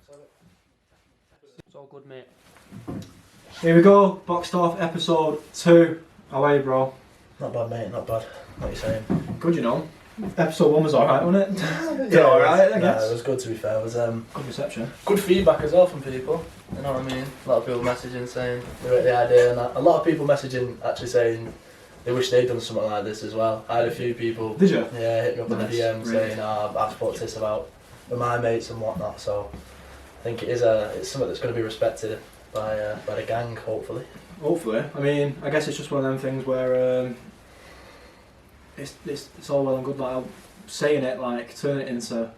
It's all good, mate. Here we go, boxed off episode 2. How are you, bro? Not bad, mate, not bad. What are you saying? Good, you know. Episode 1 was alright, wasn't it? Yeah, alright, I guess. No, it was good to be fair. It was good reception. good feedback as well from people. You know what I mean? A lot of people messaging saying they rate the idea, and that. A lot of people messaging actually saying they wish they'd done something like this as well. I had a few people. Did you? Yeah, hit me up in the DM Really? saying, I've spoken to this about with my mates and whatnot. So I think it's something that's going to be respected by the gang, hopefully. Hopefully. I mean, I guess it's just one of them things where it's all well and good, like saying it, like turn it into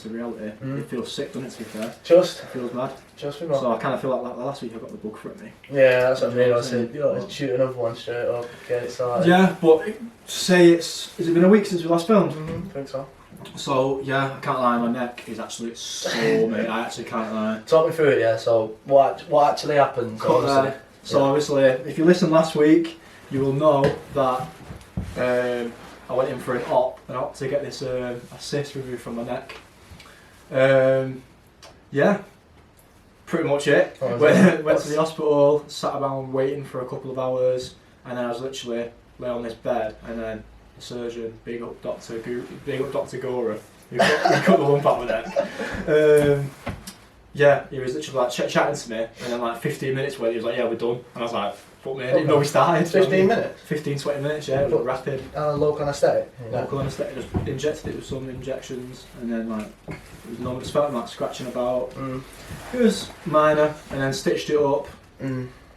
reality. It feels sick, doesn't it? To be fair, it feels mad. So I kind of feel like last week I got the bug for me. Yeah, that's what I mean. I said, shoot another one straight up, get it started. Yeah, but say has it been a week since we last filmed? I think so. So yeah, I can't lie, my neck is actually so mate. I actually can't lie. Talk me through it, yeah. So what actually happened? So obviously, if you listened last week, you will know that I went in for an op to get this a cyst removed from my neck. Yeah, pretty much it. Went to the hospital, sat around waiting for a couple of hours, and then I was literally lay on this bed, and then the surgeon, big up Dr. Gora, who cut the lump out of my neck. Yeah, he was literally like chatting to me, and then like 15 minutes later he was like, yeah, we're done. And I was like, fuck me, I didn't know we started. 15 minutes? 15-20 minutes, yeah, it was rapid. Local anaesthetic? Local anaesthetic, just injected it with some injections, and then like, it was normal, just felt like scratching about. It was minor, and then stitched it up,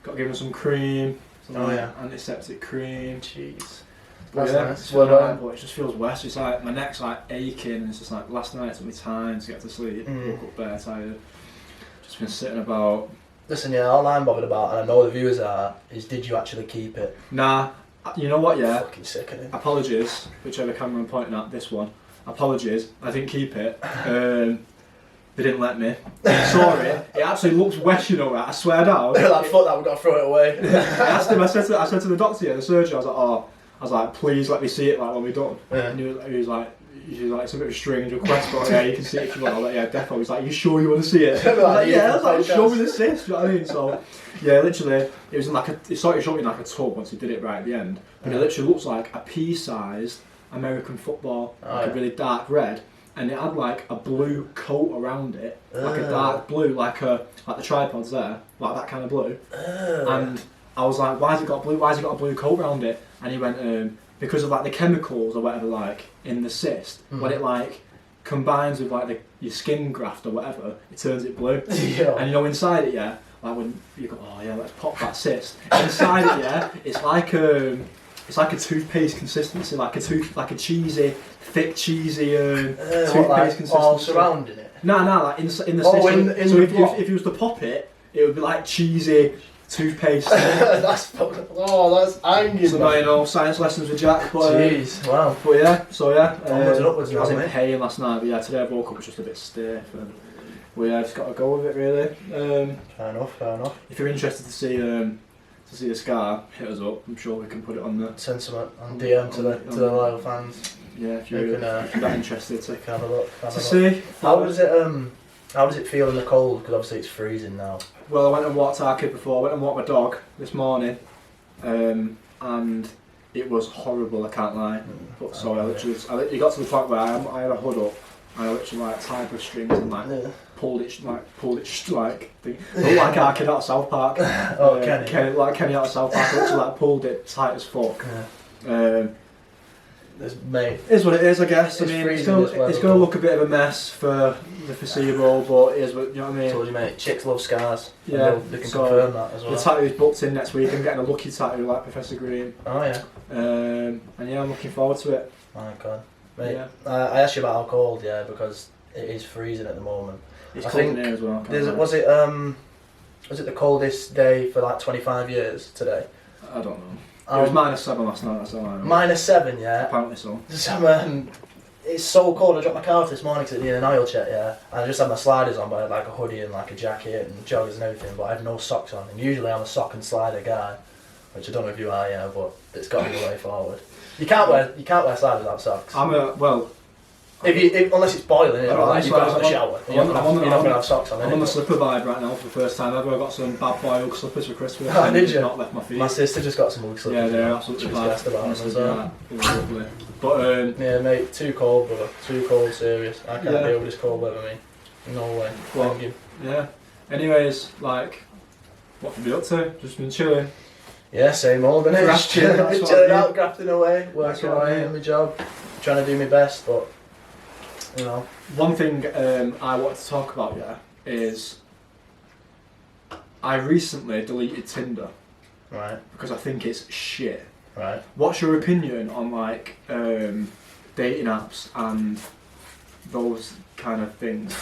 got given some cream, some antiseptic cream. Jeez. But That's yeah, nice. but it just feels worse. It's like, my neck's like aching, and it's just like, last night it took me time to get to sleep, woke up bare tired. Just been sitting about. Listen, yeah, all I'm bothered about, and I know the viewers are, is did you actually keep it? Nah, you know what, yeah? Fucking sickening. Apologies, whichever camera I'm pointing at, this one. Apologies, I didn't keep it. They didn't let me. Sorry, it actually looks wet, you know, right? I swear down. Like, fuck that, we've got to throw it away. I asked him, I said to the doctor, the surgeon, I was like, please let me see it, like, when we're done. Yeah. And he was like, it's a bit of a strange request, but yeah, you can see it if you want. I was like, yeah, definitely. He's like, you sure you want to see it? I was like, yeah, I was like, show me the cyst, you know what I mean? So, yeah, literally, it was in like it sort of showed me in like a tub once he did it right at the end. But it literally looks like a pea-sized American football, like a really dark red, and it had like a blue coat around it, like a dark blue, like the tripods there, like that kind of blue. And I was like, why has it got a blue coat around it? And he went, because of like the chemicals or whatever, like in the cyst, when it like combines with like your skin graft or whatever, it turns it blue. Yeah. And you know, inside it, yeah, like when you go, oh yeah, let's pop that cyst. Inside it, yeah, it's like a toothpaste consistency, like a cheesy, thick cheesy toothpaste consistency. All surrounding it. No, like in the cyst. So if you was to pop it, it would be like cheesy toothpaste. that's angry. So now you know, science lessons with Jack. But, jeez, wow. But yeah, onwards and upwards. I was in pain last night, but yeah, today I woke up just a bit stiff, and we just got to go with it really. Fair enough. If you're interested to see the scar, hit us up. I'm sure we can put it on the send some on DM to the loyal fans. Yeah, if you're that interested to have a look. See. How does it feel in the cold? Because obviously it's freezing now. Well, I went and walked our kid before. I went and walked my dog this morning, and it was horrible. I can't lie. But so it got to the point where I had a hood up, and I literally like tied with strings and like pulled it like like our kid out of South Park. Kenny out of South Park. I literally like pulled it tight as fuck. Mate, it is what it is, I guess. I mean, it's going to look a bit of a mess for the foreseeable, but it is what, you know what I mean? Told you, mate, chicks love scars. Yeah, they can confirm that as well. The tattoo is booked in next week. I'm getting a lucky tattoo like Professor Green. Oh yeah. And yeah, I'm looking forward to it. My God, mate. Yeah. I asked you about how cold, because it is freezing at the moment. It's cold in here as well. Was it the coldest day for like 25 years today? I don't know. It was -7 last night, that's all I know. -7, yeah? Apparently so. It's so cold. I dropped my car off this morning because it needed an oil check, yeah? And I just had my sliders on, but I had like a hoodie and like a jacket and joggers and everything, but I had no socks on. And usually I'm a sock and slider guy, which I don't know if you are, but it's got to be the way forward. You can't wear sliders without socks. I Unless it's boiling, like you've got to have a shower. You're not going to have socks on. I'm on the slipper vibe right now for the first time ever. I got some bad boy Ugg slippers for Christmas. Oh, did you? Not left my feet. My sister just got some Ugg slippers. Yeah, they're absolutely bad. Lovely. But yeah, mate, too cold, brother. Too cold, serious. I can't deal with this cold weather, mate. No way. Well, yeah. Anyways, like, what have you been up to? Just been chilling. Yeah, same old, innit? Chilling out, grafting away, working away on my job, trying to do my best, but you know. One thing I wanted to talk about, is I recently deleted Tinder. Right. Because I think it's shit. Right. What's your opinion on like dating apps and those kind of things?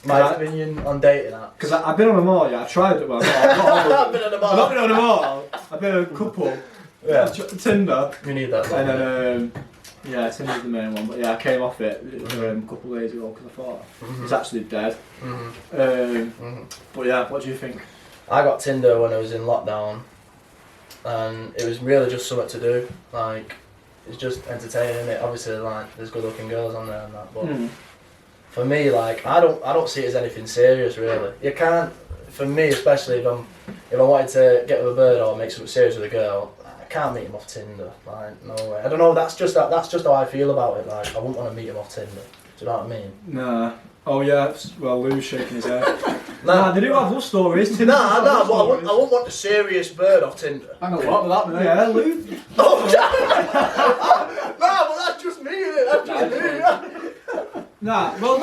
My opinion on dating apps? Because I've been on them all, I've tried it, well, I've been on them all. I've not been on them all. I've been on a couple. Yeah. Tinder. We need that. And then, Tinder's the main one, but I came off it a couple of days ago because I thought it's actually dead. But yeah, what do you think? I got Tinder when I was in lockdown, and it was really just something to do. Like, it's just entertaining. It obviously, like, there's good-looking girls on there and that, but for me, like, I don't see it as anything serious, really. You can't. For me, especially if I wanted to get with a bird or make something serious with a girl, I can't meet him off Tinder. Like, no way. I don't know. That's just how I feel about it. Like, I wouldn't want to meet him off Tinder. Do you know what I mean? Nah. Oh yeah. Well, Lou's shaking his head. Nah, they do have love stories. Nah, but I wouldn't want a serious bird off Tinder. Hang on, what with that, mate? Yeah, Lou. Oh, nah, but that's just me, innit? That's just me. Nah, well,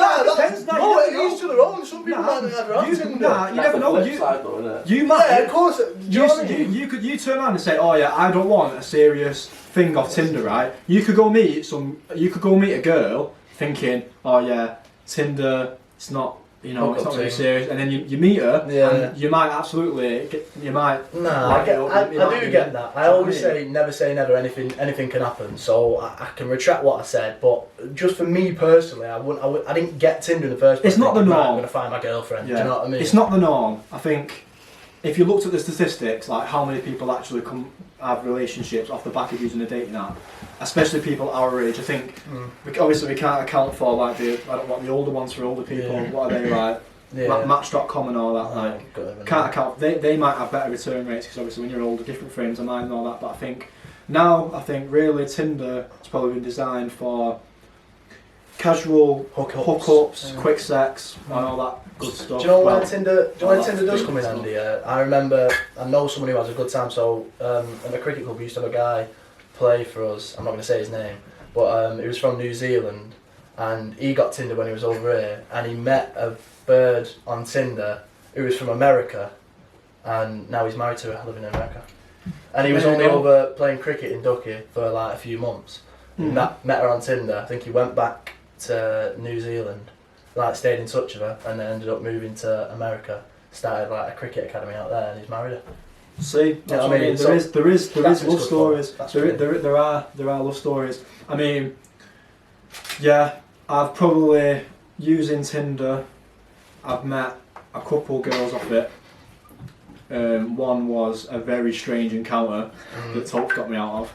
each to their own. Some people might not ever have Tinder. Nah, you never know. You might. Yeah, of course. You could turn around and say, oh yeah, I don't want a serious thing off Tinder, right? You could go meet a girl thinking, oh yeah, Tinder, it's not. It's not very serious, and then you meet her, and you might absolutely, Nah, I do get that. I always say never. Anything can happen. So I can retract what I said. But just for me personally, I didn't get Tinder in the first place. It's not the norm. I'm gonna find my girlfriend. Yeah. Do you know what I mean? It's not the norm. I think if you looked at the statistics, like how many people actually have relationships off the back of using a dating app, especially people our age, I think obviously we can't account for like the older ones for older people. Yeah. What are they like? Yeah. Match.com and all that. Like can't account. They might have better return rates because obviously when you're older, different frames of mind and all that. But I think really Tinder has probably been designed for casual hookups, quick sex, and all that good stuff. Do you know where Tinder does come in handy? I know someone who has a good time. So at the cricket club, we used to have a guy play for us. I'm not going to say his name, but he was from New Zealand, and he got Tinder when he was over here, and he met a bird on Tinder who was from America, and now he's married to her, living in America. And he was only over playing cricket in Ducky for like a few months. Met her on Tinder. I think he went back to New Zealand, like stayed in touch with her, and then ended up moving to America. Started like a cricket academy out there, and he's married her. See, that's what I mean. There is love stories. There are love stories. I mean, yeah, I've probably using Tinder. I've met a couple girls off it. One was a very strange encounter that Tope got me out of,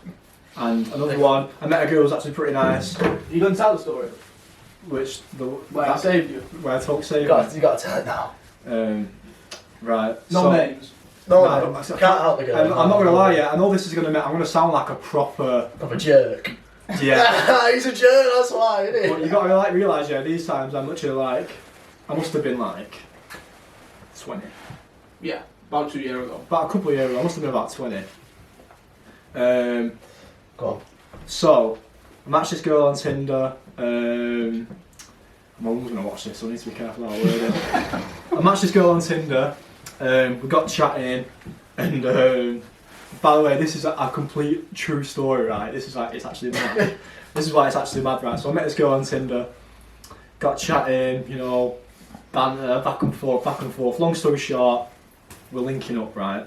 and another one I met a girl who was actually pretty nice. You gonna tell the story? Where I saved you. Where Tope saved you got to tell it now. Right. No names. No, can't help the girl. I'm not gonna lie, I'm gonna sound like a proper jerk. Yeah. He's a jerk, that's why, isn't he? But you gotta realise, these times I'm literally I must have been 20. Yeah, about 2 years ago. About a couple of years ago, I must have been about 20. Go on. So, I matched this girl on Tinder. My mum's gonna watch this, so I need to be careful how I word it. I matched this girl on Tinder. We got chatting, and by the way, this is a complete true story, right? This is it's actually mad. This is why it's actually mad, right? So I met this girl on Tinder, got chatting, banter, back and forth. Long story short, we're linking up, right?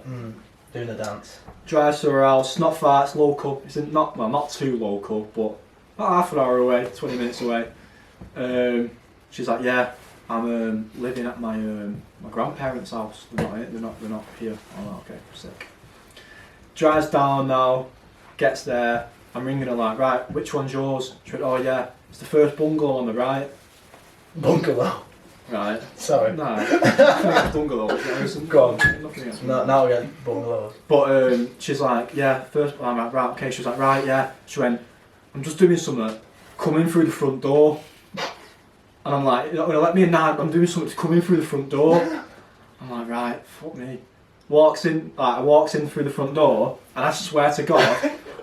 Doing a dance. Drives to her house, not far, it's local. It's not too local, but about half an hour away, 20 minutes away. She's like, yeah, I'm living at my grandparents' house. They're not here. Oh, okay, sick. Drives down now, gets there, I'm ringing her like, right, which one's yours? She went, oh yeah, it's the first bungalow on the right. Bungalow? Right. Sorry. No, nothing against bungalows. Go on. Nothing against Now we get bungalows. But she's like, yeah, first, I'm like, right, okay. She was like, right, yeah. She went, I'm just doing something, coming through the front door. And I'm like, you're not gonna let me in now, I'm doing something to come in through the front door. I'm like, right, fuck me. I walks in through the front door, and I swear to God,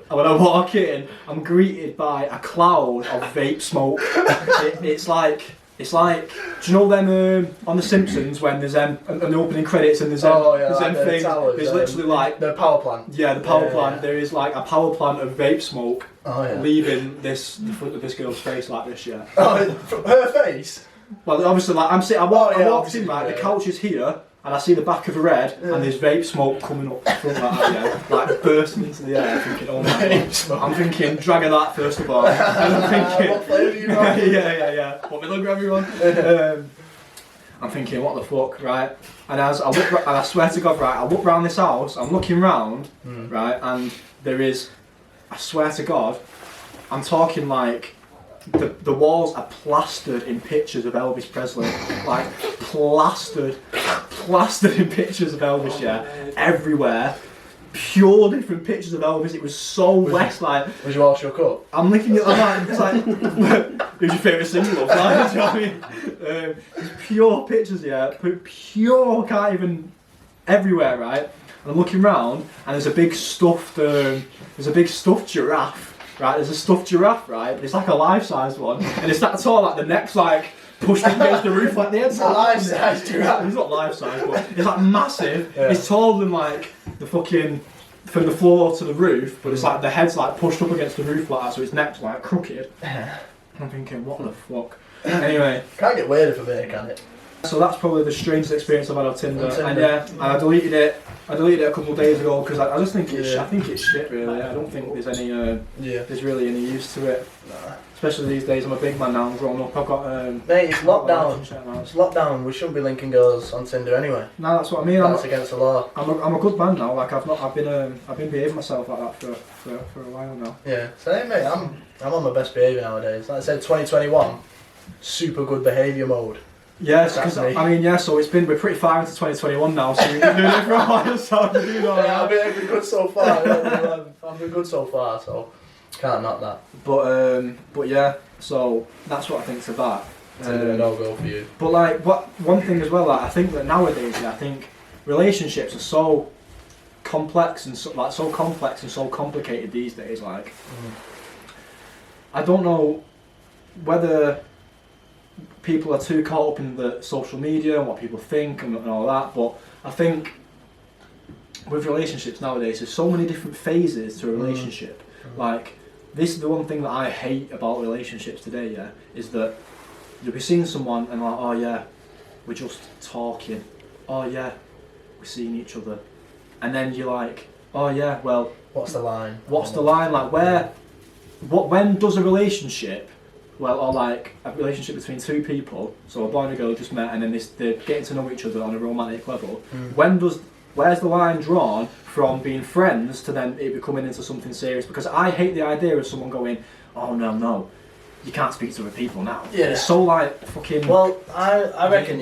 when I walk in, I'm greeted by a cloud of vape smoke. It's like, do you know them on The Simpsons when there's an opening credits and there's like thing, towers, there's literally like the power plant. Yeah, the power plant. Yeah. There is like a power plant of vape smoke leaving the front of this girl's face like this. Yeah. Oh, her face. Well, obviously, like I walked in, right. The couch is here. And I see the back of her head, and there's vape smoke coming up from that, like bursting into the air. Thinking, oh my God. I'm thinking, drag her that first of all. And I'm thinking, what flavour you want? yeah. What milligram you want? I'm thinking, what the fuck, right? And as I look, and I swear to God, right, I look round this house. I'm looking round, right, and there is, I swear to God, I'm talking like. The walls are plastered in pictures of Elvis Presley, like plastered in pictures of Elvis, everywhere. Pure different pictures of Elvis. It was so west, like. Was you all shook up? I'm looking at that, it's like, who's your favourite singer? Like, do you know what I mean? It's pure pictures, pure, can't even, everywhere, right? And I'm looking round, and there's a big stuffed giraffe. Right, there's a stuffed giraffe, right? It's like a life-size one, and it's that tall, like the neck's like pushed against the roof, like the head's a life-size giraffe. It's not life-size, but it's like massive. Yeah. It's taller than like the fucking from the floor to the roof, but it's like the head's like pushed up against the roof like that, so its neck's like crooked. I'm thinking, what the fuck? Anyway, can't get weirder for me, can it? So that's probably the strangest experience I've had on Tinder. And I deleted it. I deleted it a couple of days ago because I just think it's. I think it's shit, really. I don't think there's any. There's really any use to it. Nah. Especially these days. I'm a big man now. I'm grown up. I've got. Mate, it's lockdown. It's lockdown. We shouldn't be linking girls on Tinder anyway. No, that's what I mean. That's against the law. I'm a good man now. Like I've been behaving myself like that for a while now. Yeah. Same, mate. I'm on my best behaviour nowadays. Like I said, 2021, super good behaviour mode. Yes, because so we're pretty far into 2021 now, so we've been doing it for a while, so I've been good so far. I've been good so far, so can't knock that. But yeah, so that's what I think's of that. No go for you. But like, one thing as well, like, I think that nowadays, I think relationships are so complex and so complicated these days. Like, I don't know whether people are too caught up in the social media and what people think and all that, but I think with relationships nowadays there's so many different phases to a relationship. Like, this is the one thing that I hate about relationships today, is that you'll be seeing someone and like, oh yeah, we're just talking, oh yeah, we're seeing each other, and then you're like, oh yeah, well, what's the line? Like, when does a relationship, or like a relationship between two people, so a boy and a girl just met and then they're getting to know each other on a romantic level, where's the line drawn from being friends to then it becoming into something serious? Because I hate the idea of someone going, oh no, you can't speak to other people now. Yeah. It's so like fucking... Well, I reckon,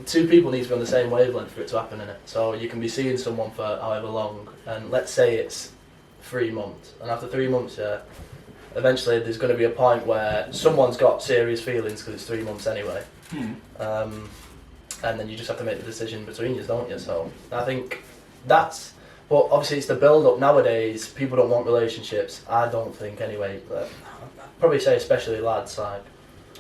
two people need to be on the same wavelength for it to happen, innit? So you can be seeing someone for however long, and let's say it's 3 months, and after 3 months, eventually there's going to be a point where someone's got serious feelings because it's 3 months anyway. And then you just have to make the decision between you, don't you? So I think that's... But obviously it's the build-up nowadays. People don't want relationships. I don't think anyway. I'd probably say especially lads. Like,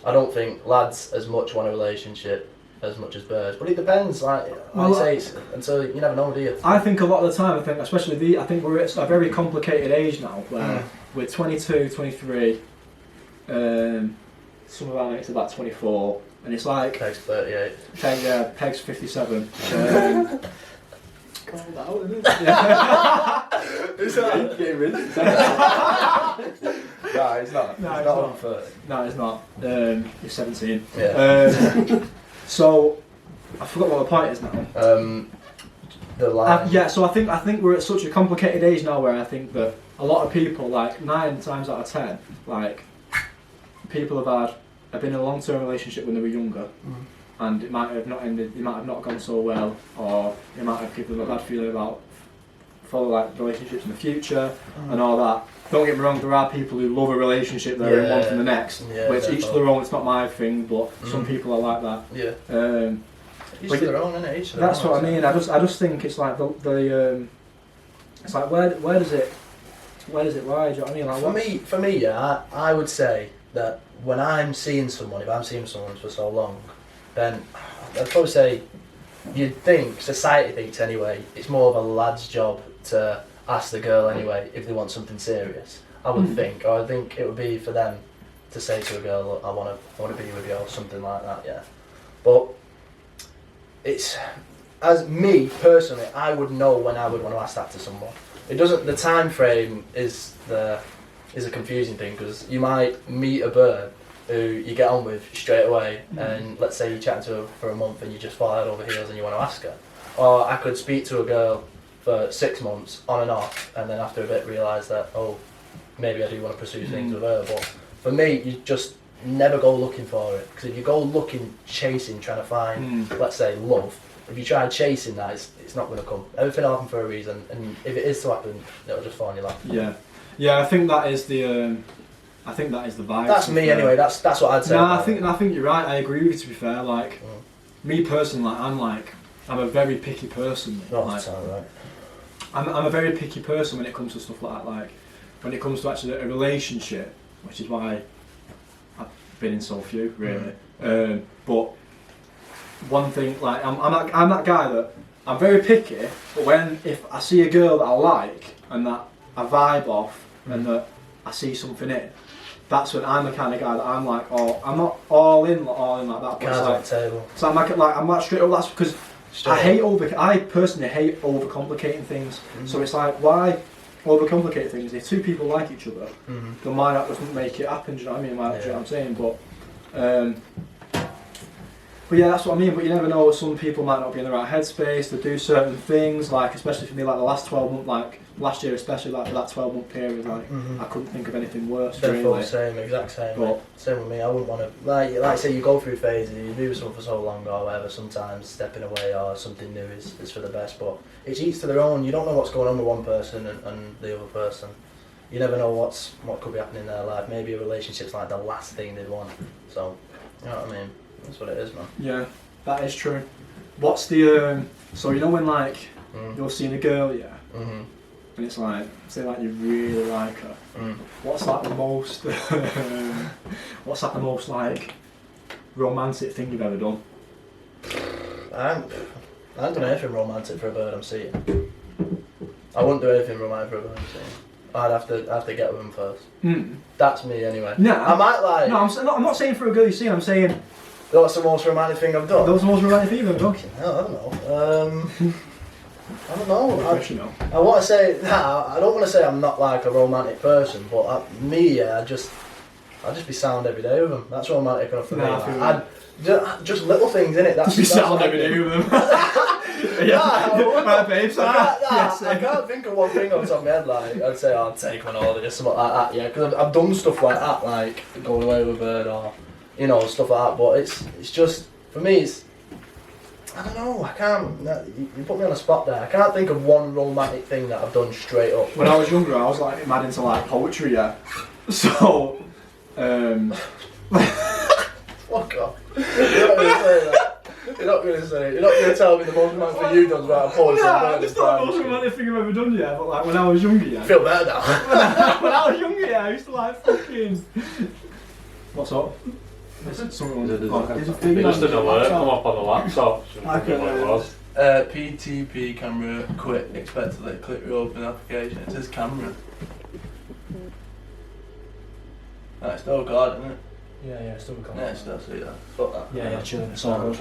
I don't think lads as much want a relationship as much as birds. But it depends. Like I say, until you never know, do you? I think a lot of the time, I think we're at a very complicated age now where we're 22, 23. Some of our mates are about 24. And it's like... Peg's 38. Peg's 57. Calm down, isn't it? Is that gaming? Nah, he's not. No, he's not on 30. No, he's not. He's 17. Yeah. So, I forgot what the point is now. The line. So I think we're at such a complicated age now where I think that a lot of people, like 9 times out of 10, like people have been in a long-term relationship when they were younger, and it might have not ended. It might have not gone so well, or it might have people have a bad feeling about follow like relationships in the future and all that. Don't get me wrong, there are people who love a relationship they're in one from the next, which each to their own. It's not my thing, but some people are like that. Yeah. Each to their own, innit? Each to their that's own, what I mean. I just think it's like it's like where does it lie? Do you know what I mean? Like for me, yeah, I would say that when I'm seeing someone, if I'm seeing someone for so long, then I'd probably say society thinks anyway, it's more of a lad's job to ask the girl anyway if they want something serious. I would think, or I think it would be for them to say to a girl, look, I want to be with you or something like that. Yeah, but it's as me personally, I would know when I would want to ask that to someone. It doesn't. The time frame is a confusing thing because you might meet a bird who you get on with straight away, and let's say you chat to her for a month and you just fall head over heels and you want to ask her. Or I could speak to a girl for 6 months on and off, and then after a bit realise that, oh, maybe I do want to pursue things with her. But for me, you just never go looking for it, because if you go looking, chasing, trying to find, let's say, love, if you try chasing that, it's not going to come. Everything will happen for a reason, and if it is to happen, it'll just fall in your lap. Yeah. I think that is the vibe. That's me anyway. That's what I'd say. No, I think you're right. I agree with you. To be fair, like me personally, I'm a very picky person. That's right. I'm a very picky person when it comes to stuff like that. Like when it comes to actually a relationship, which is why I've been in so few, really. But one thing, like I'm that guy that I'm very picky. But if I see a girl that I like and that I vibe off and that I see something in, that's when I'm the kind of guy that I'm like, oh, I'm not all in like that. Cards on the table. So I'm like straight up. That's because I personally hate overcomplicating things. So it's like, why overcomplicate things? If two people like each other, then why not just make it happen? Do you know what I mean? Do you know what I'm saying? But yeah, that's what I mean. But you never know. Some people might not be in the right headspace to do certain things. Like especially for me, like the last 12 months, like last year, especially like for that 12-month period, like I couldn't think of anything worse. Really. Exact same. Same with me. I wouldn't want to like say you go through phases. You be with someone for so long or whatever. Sometimes stepping away or something new is for the best. But it's each to their own. You don't know what's going on with one person and the other person. You never know what could be happening in their life. Maybe a relationship's like the last thing they'd want. So you know what I mean. That's what it is, man. Yeah, that is true. What's the so you know when like you're seeing a girl, and it's like, say like you really like her. What's like the most like romantic thing you've ever done? I haven't done anything romantic for a bird I'm seeing. I wouldn't do anything romantic for a bird I'm seeing. I'd have to get with him first. That's me anyway. Yeah, I might like. No, I'm not saying for a girl you've seen. I'm saying. That's the most romantic thing I've done. That was the most romantic thing you've ever done. I don't know. I don't know. I want to say I don't want to say I'm not like a romantic person, but I'd just be sound every day with them. That's romantic enough for me. Just little things in it. That's just be sound every day with them. My babes. I can't think of one thing off the top of my head. Like I'd say I'd take one or something like that. Yeah, because I've done stuff like that, like going away with a bird or stuff like that. But it's just for me. I don't know, I can't, you put me on the spot there. I can't think of one romantic thing that I've done straight up. When I was younger, I was like mad into like poetry, So, fuck off. You're not going to say that. You're not going to tell me the most romantic thing you've done is write a poetry. No, it's not the most romantic thing I've ever done, but like when I was younger, I feel better now. when I was younger, I used to like fucking... What's up? Someone just didn't work, come up on the laptop. PTP camera quit, expectedly, click reopen application, it says camera. That's still God, isn't it? Yeah, still recording. Yeah, still see that. Fuck that. Yeah, chilling, it's all good.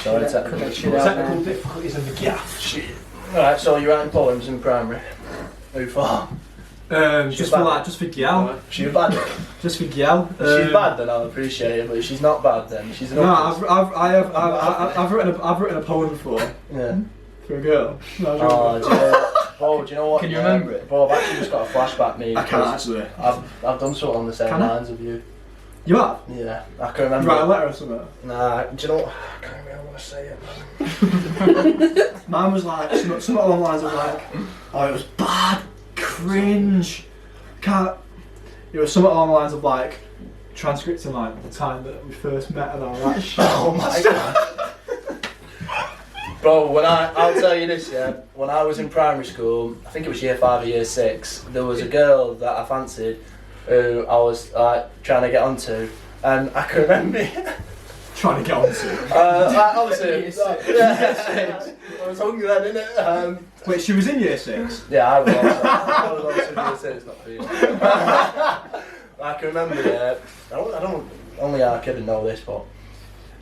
Sorry, technical difficulties in the gaff. Shit. Alright, so you're writing poems in primary. Who for? Just for Gyal. She's bad. Just for Gyal. If she's bad, then I'll appreciate it. But if she's not bad, then she's an. No, I've written a poem before. Yeah. For a girl. Oh, Bro, do you know what? Can you remember it? Bro, I've actually just got a flashback, mate. I can't actually. I've done something on the same Can I? lines of you. You have? Yeah, I can remember. You write a letter or something? Nah, do you know what? I can't remember what I say it, man. Mine was like, something along the lines of like, oh, it was bad, cringe, can't. It was something along the lines of like, transcripting like the time that we first met and all that shit. Oh my god. Bro, I'll tell you this, yeah. When I was in primary school, I think it was year 5 or year 6, there was a girl that I fancied who I was trying to get onto, and I can remember Trying to get onto. obviously, yeah, I was hungry then, innit? Wait, she was in year 6? Yeah, I was obviously in year 6, not for you. I can remember, yeah, I don't only our kid would know this, but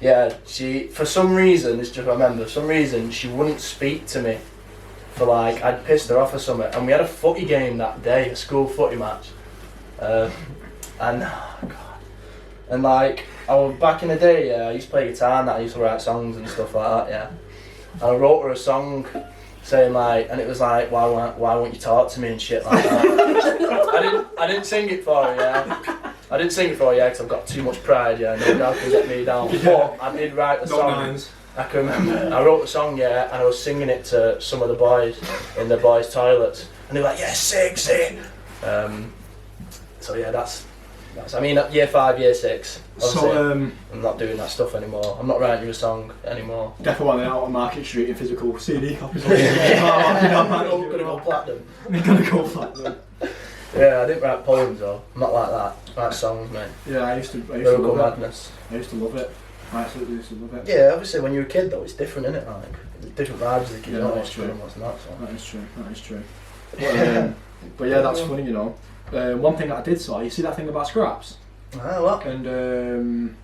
yeah, she, for some reason, it's just I remember, for some reason, she wouldn't speak to me for like, I'd pissed her off or something, and we had a footy game that day, a school footy match, and, oh god, and like, I was, back in the day, yeah, I used to play guitar and that, I used to write songs and stuff like that, yeah, and I wrote her a song, saying like, and it was like, why won't you talk to me and shit like that. I didn't sing it for her, yeah. I didn't sing it for her, yeah, because I've got too much pride, yeah, no doubt can get me down. But I did write the song. Nines. I can remember. I wrote the song, yeah, and I was singing it to some of the boys in the boys' toilets, and they were like, yeah, sing. So yeah, that's. I mean, at year 5, year 6. So I'm not doing that stuff anymore. I'm not writing you a song anymore. definitely out on Market Street in physical CD copies. I'm gonna go platinum. I'm gonna go platinum. Yeah, I didn't write poems though. I'm not like that. I write songs, mate. Yeah, I used to Lyrical love it. madness. I used to love it. I absolutely used to love it. Yeah, obviously when you're a kid though, it's different, isn't it? Like, different vibes as a kid. Yeah, You know that's what's true. true and what's not. So. That is true. That is true. But yeah, that's funny, you know. One thing that I did saw, you see that thing about scraps Ah, what? and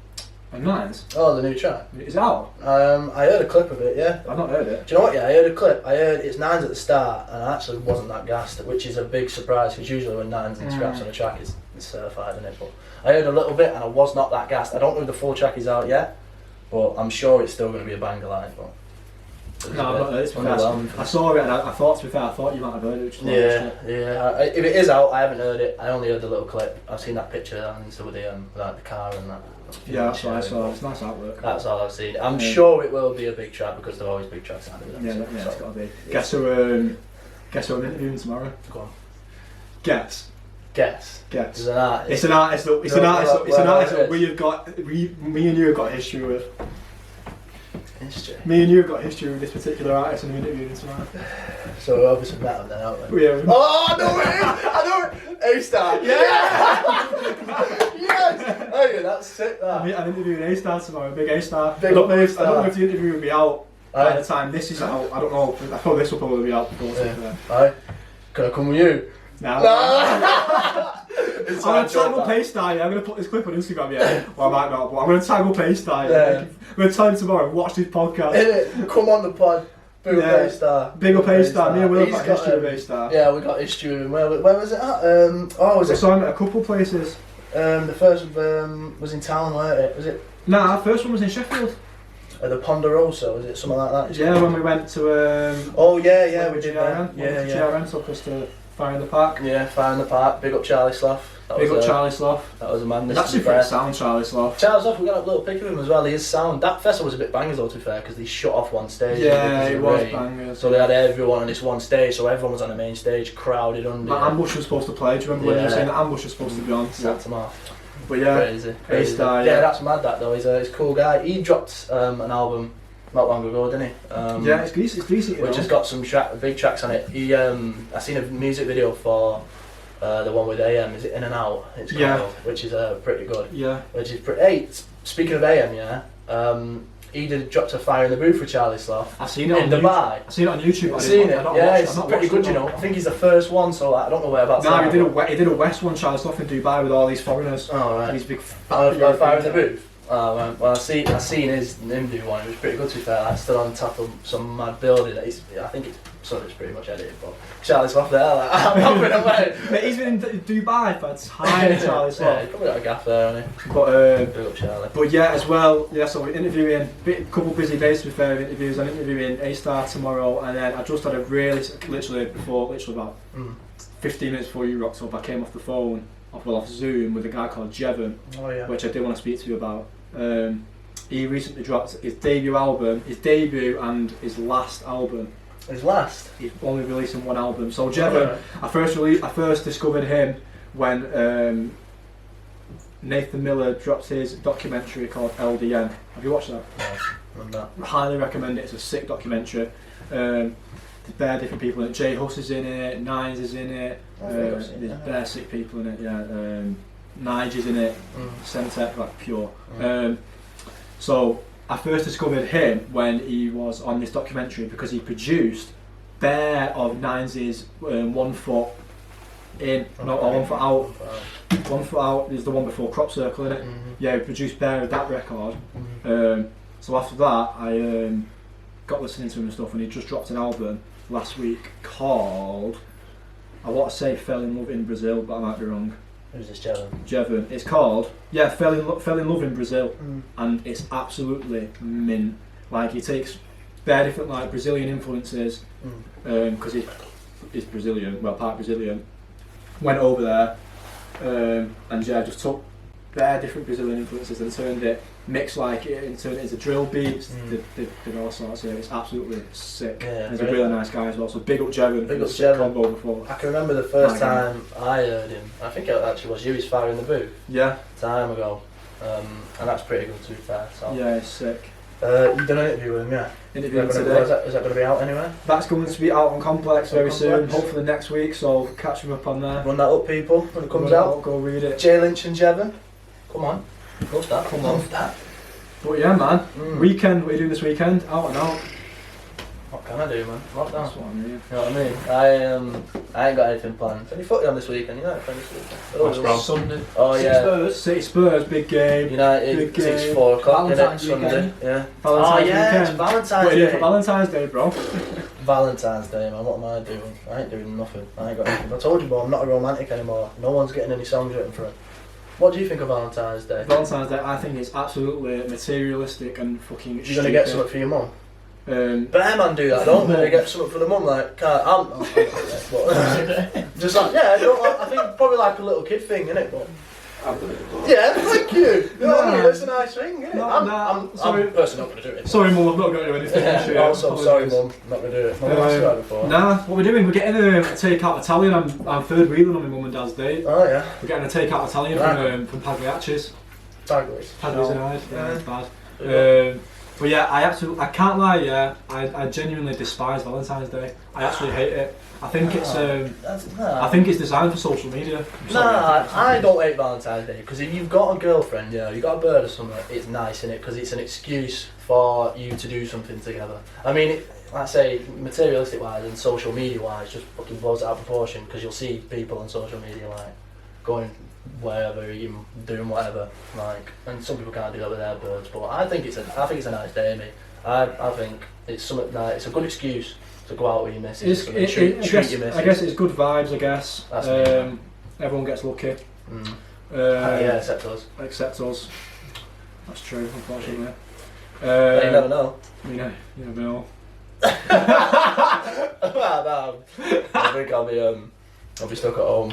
nines. Oh, the new track. Is it out? I heard a clip of it. Yeah. I've not heard it. Do you know what? Yeah, I heard a clip. I heard it's nines at the start, and I actually wasn't that gassed, which is a big surprise because usually when nines and scraps on a track, it's certified, isn't it? But I heard a little bit, and I was not that gassed. I don't know if the full track is out yet, but I'm sure it's still going to be a banger line. But No, I've not heard it. underwhelming. I saw it and I thought, to be fair, I thought you might have heard it. Which is Yeah. If it is out, I haven't heard it. I only heard the little clip. I've seen that picture and so with the like the car and that. Yeah, that's what I saw. It's nice artwork. That's all I've seen. I'm sure it will be a big track because they're always big tracks. Yeah, it's got to be. Guess who I'm interviewing tomorrow? Go on. Guess. There's an artist. It's an artist that we have got. Me and you have got history with. History. Me and you have got history with this particular artist, and I'm interviewing tomorrow. So we obviously met him then, haven't we? Yeah. Oh, I know it! A-Star! Yeah! Yes! Hey, that's sick, that. I'm interviewing A-Star tomorrow, big A-Star. Big up I A-Star. don't know if the interview will be out by Aye. the time this is out. I don't know. I thought this will probably be out before. Yeah. Aye. Can I come with you? Nah. It's I'm going to tag joke, up that. A-Star, yeah. I'm going to put this clip on Instagram, yeah. Well, I might not, but I'm going to tag up A-Star, Yeah. yeah. I'm going to tell him tomorrow, watch this podcast. Innit? Come on the pod. Big up Yeah. A-Star. Big up A-Star. Me and Will have He's got got, history with A-Star. Yeah, we got history with him. Where was it at? Was I it? saw him at a couple places. The first was in town, weren't it? Was it Nah, our first one was in Sheffield. at the Ponderosa? Was it something like that? Yeah, when we went to Oh yeah, we did GRM. that. Yeah. GRM took us to Fire in the Park. Yeah, Fire in the Park. Big up Charlie Slough. That Big was, up Charlie Slough. That was a madness. It's actually to be fair. pretty sound, Charlie Slough. Charles off, we got a little pic of him as well. His sound. That festival was a bit bangers though, to be fair, because they shut off one stage. Yeah, because it of was rain. bangers. So they had everyone on this one stage, so everyone was on the main stage, crowded under. That Ambush was supposed to play. Do you remember when you were Yeah. saying that Ambush was supposed to be on? Snapped him off. But yeah, Crazy. A-Star, Yeah, yeah. that's mad. That though. He's a cool guy. He dropped an album not long ago, didn't he? yeah, it's decent. It's decent. You Which know. has got some big tracks on it. He, I seen a music video for the one with AM. Is it In and Out? It's called, Yeah. which is pretty good. Yeah. Which is pretty. Hey, speaking of AM, yeah. He dropped a Fire in the Booth with Charlie Slough. I've seen it in on Dubai. I've seen it on YouTube. I've seen it. I've not Yeah, watched- it's I've not pretty watched good. it, You know, I think he's the first one, so I don't know whereabouts. No, he did a West one, Charlie Slough in Dubai with all these foreigners. Oh right. These big Fire in the Booth. Oh, right. Well, I seen his him do one. It was pretty good to be fair. Like, stood on top of some mad building. I think it's Some of it's pretty much edited, but Charlie's off there, like, I'm not been away. Mate, he's been in Dubai for a time, Charlie. Yeah, he's probably got a gaff there, hasn't he? But Big up Charlie. But yeah, as well, yeah, so we're interviewing, couple busy days to be fair, of interviews. I'm interviewing A-Star tomorrow, and then I just had a literally about 15 minutes before you rocked up, I came off the phone, off Zoom with a guy called Jevon, which I did want to speak to you about. He recently dropped his debut and his last album. His last? He's only releasing one album. So Jevon, I first discovered him when Nathan Miller dropped his documentary called LDN. Have you watched that? No. I highly recommend it. It's a sick documentary. There's bare different people in it. J Hus is in it, Nines is in it. There's bare sick people in it. Yeah, Nigel's in it. Centec, like Pure. So I first discovered him when he was on this documentary because he produced bare of Nines's 1 foot in, not 1 foot out. 1 foot out is the one before Crop Circle, innit? Yeah, he produced bare of that record. So after that, I got listening to him and stuff, and he just dropped an album last week called, I want to say Fell in Love in Brazil, but I might be wrong. Who's this Jevon? Jevon. It's called, Fell in Love in Brazil, and it's absolutely mint. Like, he takes bare different like Brazilian influences, because he's Brazilian, well, part Brazilian. Went over there, and just took bare different Brazilian influences and turned it into drill beats. Did all sorts of it. It's absolutely sick. Yeah, he's a really nice guy as well. So big up Jevon. Big up Jevon. Combo before. I can remember the first time I heard him. I think it actually was you. He's Fire in the Booth. Yeah. Time ago, and that's pretty good to be fair. So. Yeah, it's sick. You've done an interview with him, yeah? Interviewing today. Is that going to be out anyway? That's going to be out on Complex very soon, hopefully next week, so catch him up on there. Run that up, people, when it comes out. Go read it. Lynch and Jevon. Come on. Love that. Come on. Love that. But yeah, man. Weekend, what are you doing this weekend? Out and out. What can I do, man? Lockdown. That's what I mean. You know what I mean? I ain't got anything planned. Any footy on this weekend? United playing this weekend? That's Sunday. Oh yeah. City Spurs, big game. United, big game. 6 4 o'clock, Valentine's Sunday. weekend. Yeah. Valentine's weekend. It's Valentine's What are you doing Day. for Valentine's Day, bro? Valentine's Day, man. What am I doing? I ain't doing nothing. I ain't got anything. I told you, bro, I'm not a romantic anymore. No one's getting any songs written for it. What do you think of Valentine's Day? Valentine's Day, I think it's absolutely materialistic and fucking You're going to get something for your mum? Bear man do that, don't they? Get something for the mum, like, just like, yeah, I think probably like a little kid thing, innit? But yeah, thank you. You know what I mean? It's a nice thing, isn't it? I'm personally not going to do it. Sorry, mum, I've not going to do anything. Yeah, also, sorry, mum, not going to do it. Not going to do that before. Nah, what we're doing, we're getting a take-out Italian. I'm third wheeling on my mum and dad's date. Oh, yeah. We're getting a take-out Italian from Etches. Pagli's in Hyde. Yeah, it's bad. But yeah, I can't lie, yeah, I genuinely despise Valentine's Day. I actually hate it. I think it's designed for social media. I don't hate Valentine's Day, because if you've got a girlfriend, you got a bird or something, it's nice, innit? Because it's an excuse for you to do something together. I mean, like I say, materialistic wise and social media wise, just fucking blows it out of proportion, because you'll see people on social media like going wherever, even doing whatever, like, and some people can't do that with their birds. But I think it's a nice day, mate. I think it's something nice. It's a good excuse to go out with your missus and treat your missus. I guess it's good vibes. I guess that's me, everyone gets lucky. Yeah, except us. Except us. That's true, unfortunately. You never know. You never know. I think I'll be stuck at home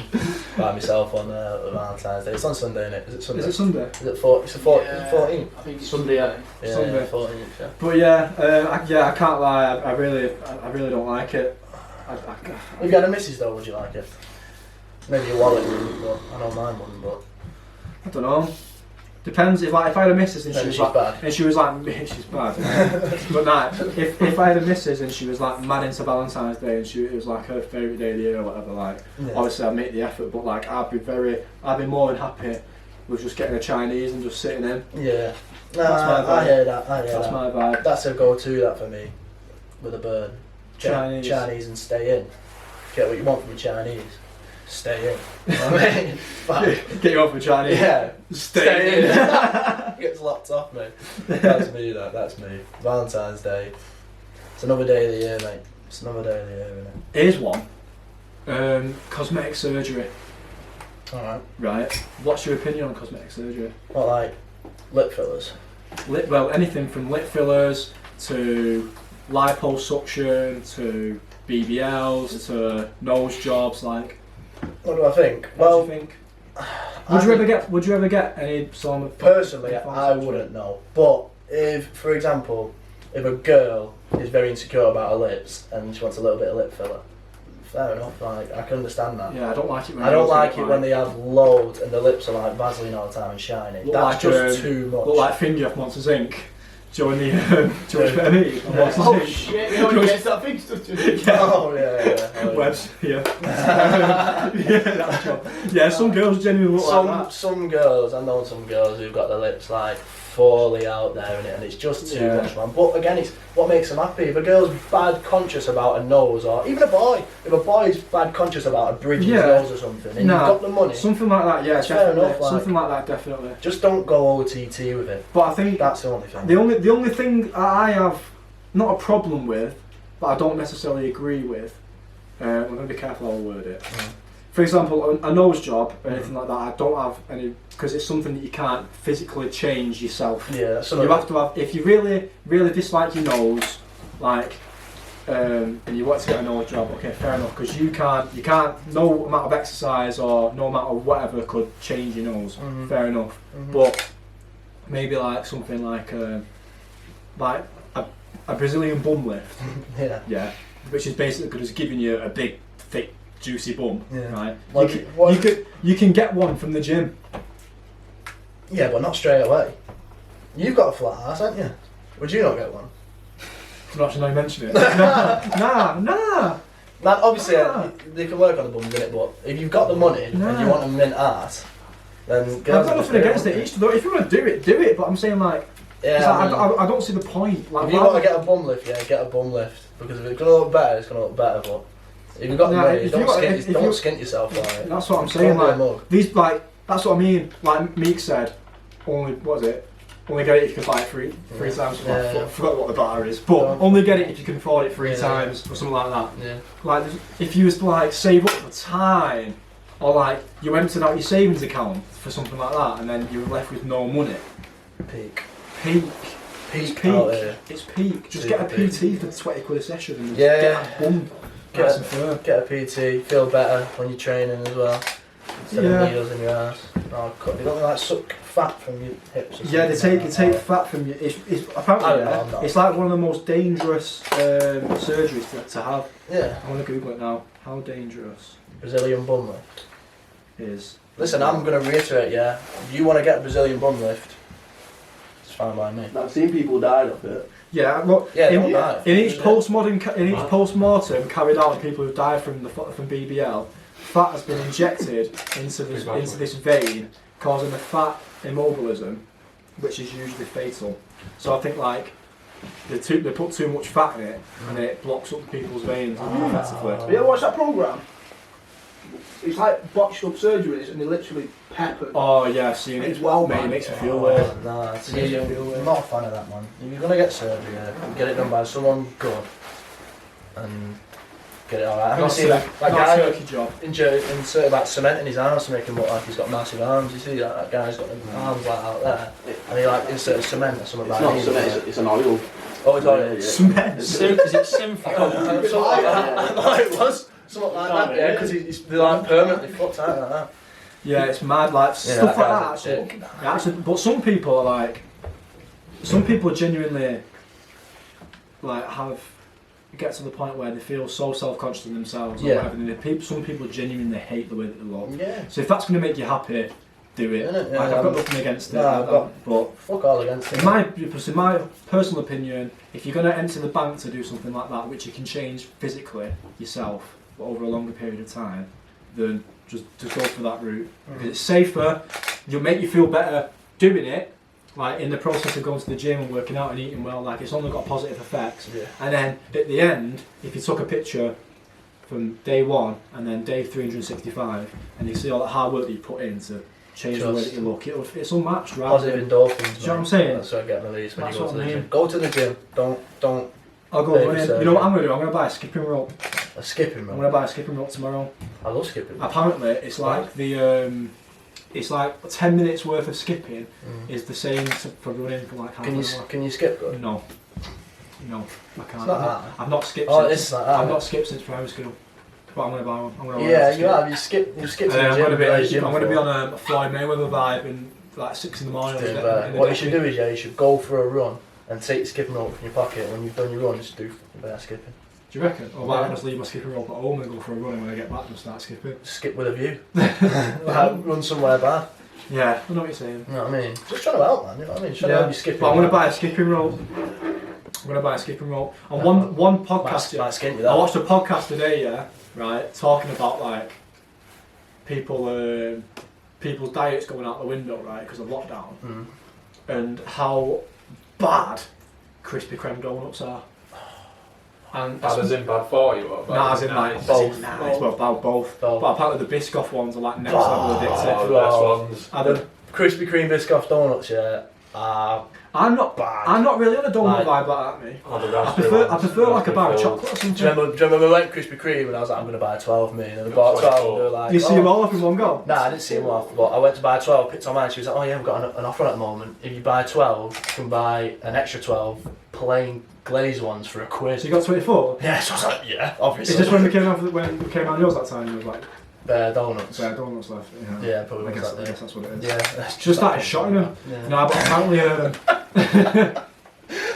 by myself on Valentine's Day. It's on Sunday, isn't it? Is it Sunday? Is it Sunday? Is it 14th? It's the 14th. I think it's Sunday, yeah. Yeah, Sunday. 14th, yeah. But yeah, I can't lie. I really don't like it. If you had a missus though, would you like it? Maybe your wallet wouldn't, but I know mine wouldn't. But I don't know. Depends. If I had a missus and she's bad, she's bad. But nah, if I had a missus and she was like mad into Valentine's Day and it was like her favourite day of the year or whatever, like obviously I'd make the effort. But like I'd be more than happy with just getting a Chinese and just sitting in. Yeah. That's my vibe. I hear that. That's my vibe. That's a go-to that for me with a bird. Chinese and stay in. Get what you want from a Chinese. Stay in. You know what I mean? Get you off with Chinese. Yeah. Stay in. Gets locked off, mate. That's me. That's me. Valentine's Day. It's another day of the year, mate. It's another day of the year, isn't it? Here's one. Cosmetic surgery. Alright. Right. What's your opinion on cosmetic surgery? What, like lip fillers? Well, anything from lip fillers to liposuction to BBLs to nose jobs. Like, What do I think? what do you think? Would you ever get any sort of Personally, I wouldn't know. But if, for example, if a girl is very insecure about her lips and she wants a little bit of lip filler, fair enough. Like, I can understand that. Yeah, I don't like it. I don't like it when they have loads and the lips are like Vaseline all the time and shiny. Look That's like, just too much. Look like Finger off Monsters Inc. During the Monsters Oh Inc. shit, you know when he gets that thing stuff to Yeah. Oh yeah. Oh, Webs, yeah. Yeah, that's true. Yeah, some girls genuinely look like that. Some girls, I know some girls who've got their lips like fully out there in it, and it's just too much, man. But again, it's what makes them happy. If a girl's bad conscious about a nose, or even a boy, if a boy's bad conscious about a bridge in his nose or something, and you've got the money, something like that, yeah, fair definitely. enough, like, Something like that, definitely. just don't go OTT with it. But I think That's the only thing. the only thing I have not a problem with, but I don't necessarily agree with. I'm going to be careful how I word it. For example, a nose job or anything like that, I don't have any, because it's something that you can't physically change yourself. Yeah, that's You have to have, if you really dislike your nose, like, and you want to get a nose job, okay, fair enough, because you can't, no amount of exercise or no amount of whatever could change your nose, fair enough. But maybe like something like a Brazilian bum lift, yeah, which is basically just giving you a big, thick, juicy bum, right? You can get one from the gym. Yeah, but not straight away. You've got a flat ass, haven't you? Would you not get one? I'm not sure I mention it. Nah. Man, obviously they can work on the bums, innit? But if you've got the money and you want a mint ass, then I've got nothing against it. If you want to do it. But I'm saying like, I don't see the point. Like, if you want to get a bum lift, get a bum lift, because if it's gonna look better, it's gonna look better. But if you've got the money, don't skint yourself. Like, that's what I'm saying. Like these, like that's what I mean. Like Meek said, only what was it? Only get it if you can buy it three times. I forgot what the bar is, but only get it if you can afford it three times or something like that. Yeah. Like if you was to like save up for time, or like you emptied out your savings account for something like that, and then you were left with no money. Peak. It's peak. Just get a PT for 20 quid a session and get a bum. Get a PT. Feel better when you're training as well. Instead of needles in your ass. Oh, they don't like suck fat from your hips. Or yeah, they take fat from you. It's apparently it's like one of the most dangerous surgeries to have. Yeah. I want to Google it now. How dangerous Brazilian bum lift is? Listen, I'm going to reiterate. Yeah, if you want to get a Brazilian bum lift, it's fine by me. I've seen people died of it. Yeah, look. In each post-mortem carried out on people who died from BBL, fat has been injected into this vein, causing a fat immobilism, which is usually fatal. So I think like they put too much fat in it, and it blocks up people's veins effectively. Have you ever watched that programme? It's like botched up surgeries, and they literally peppered. Oh yeah, I've seen it. It's well, mate, man. it makes me feel weird. I'm not a fan of that, man. If you're going to get surgery, get it done by someone good and get it alright. I'm going to see that guy turkey job. Inserted like cement in his arms to make him look like he's got massive arms. You see that guy's got the arms like out there, and he like inserted cement or something like that. It's not cement, it's an oil. Oh, it's oil. Cement. Is it synthetic? Something like that. I thought it was. Something like that, yeah, because they're like permanently fucked out like that. Yeah, it's mad, like stuff like that actually. But some people are like, some people genuinely like get to the point where they feel so self-conscious in themselves or whatever. And some people genuinely hate the way that they look. Yeah. So if that's going to make you happy, do it. Yeah, like, I've got nothing against it. But fuck all against it. In my personal opinion, if you're going to enter the bank to do something like that, which you can change physically yourself, but over a longer period of time, then just go for that route. Because it's safer, you'll make you feel better doing it, like in the process of going to the gym and working out and eating well, like it's only got positive effects. Yeah. And then at the end, if you took a picture from day 1 and then day 365, and you see all that hard work that you put in to change the way that you look, it's unmatched, right? Positive endorphins. Do you know what I'm saying? That's what I get released when you go to the gym. Go to the gym. Don't I'll go running. You know what I'm going to do? I'm going to buy a skipping rope. A skipping I'm rope? going to buy a skipping rope tomorrow. I love skipping rope. Apparently, it's like it's like 10 minutes worth of skipping is the same for running for like half an hour. Can you skip good? No, I can't. It's not hard. I've not skipped. It's like that. I've not skipped since primary school. But I'm going to buy one. I'm going to Yeah, you have. You skipped in the gym. I'm going to be on a Floyd Mayweather vibe in like 6 in the morning. What you should do is you should go for a run and take your skipping rope from your pocket. When you've done your run, just do better skipping. Do you reckon? Or why not just leave my skipping rope at home and go for a run, and when I get back just start skipping? Skip with a view. Run somewhere bad. Yeah, I know what you're saying. You know what I mean? Just trying to help, man. You know what I mean? Trying to help you skipping. But I'm going to buy a skipping rope. On one podcast, I watched a podcast today, right, talking about like people's diets going out the window, right, because of lockdown, and how bad Krispy Kreme donuts are. And bad as in bad for you, or bad as in like both. Both. But apparently the Biscoff ones are like next level addictive. The best ones. The Krispy Kreme Biscoff donuts, I'm not bad. I'm not really on a donut vibe like that, me. I prefer like a bar of chocolate or something. Do you remember we went Krispy Kreme and I was like, I'm going to buy 12 million, and I bought 12 and they were like, you see them all up in one go? Nah, I didn't see them off, but I went to buy 12, picked on mine, she was like, oh yeah, we've got an offer at the moment. If you buy 12, you can buy an extra 12 plain glazed ones for £1. So you got 24? Yeah, so I was like, yeah, obviously. Is this when we came around yours that time, you was like, Bare donuts. Bare donuts left, yeah. Probably I guess that's what it is. Yeah. Just started shotting them. Yeah. No, but apparently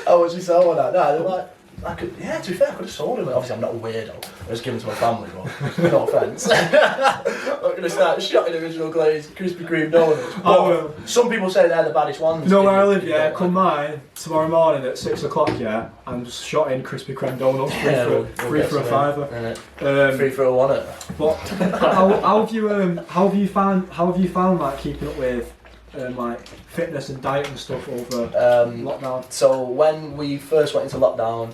How much you sell on that? No, they're like, to be fair, I could have sold them. Obviously, I'm not a weirdo. I was giving them to my family, but no offence. I'm not going to start shotting original glazed Krispy Kreme donuts. Some people say they're the baddest ones. You know where I live, come mine tomorrow morning at 6 o'clock, I'm just shotting Krispy Kreme donuts free for a £5. Free for a one. But how have you found like keeping up with like fitness and diet and stuff over lockdown? So when we first went into lockdown,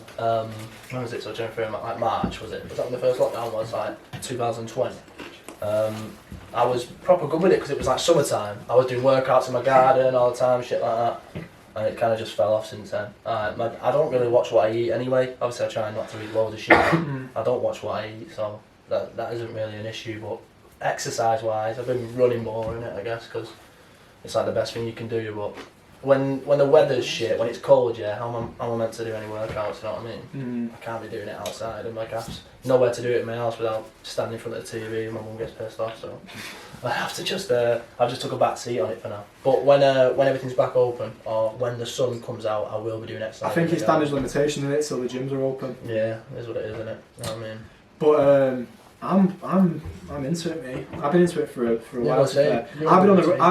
when was it? So January, like March, was it? Was that when the first lockdown was? Like 2020. I was proper good with it because it was like summertime. I was doing workouts in my garden all the time, shit like that. And it kind of just fell off since then. I don't really watch what I eat anyway. Obviously I try not to eat loads of shit. I don't watch what I eat, so that isn't really an issue. But exercise wise, I've been running more in it, I guess, because it's like the best thing you can do. But when the weather's shit, when it's cold, how am I meant to do any workouts, you know what I mean? I can't be doing it outside in my gaps. Nowhere to do it in my house without standing in front of the TV and my mum gets pissed off, so I have to just, I've just took a back seat on it for now. But when everything's back open, or when the sun comes out, I will be doing exercise. I think it's damage limitation in it, so the gyms are open. Yeah, it is what it is, isn't it? You know what I mean? But I'm into it, mate. I've been into it for a while. I've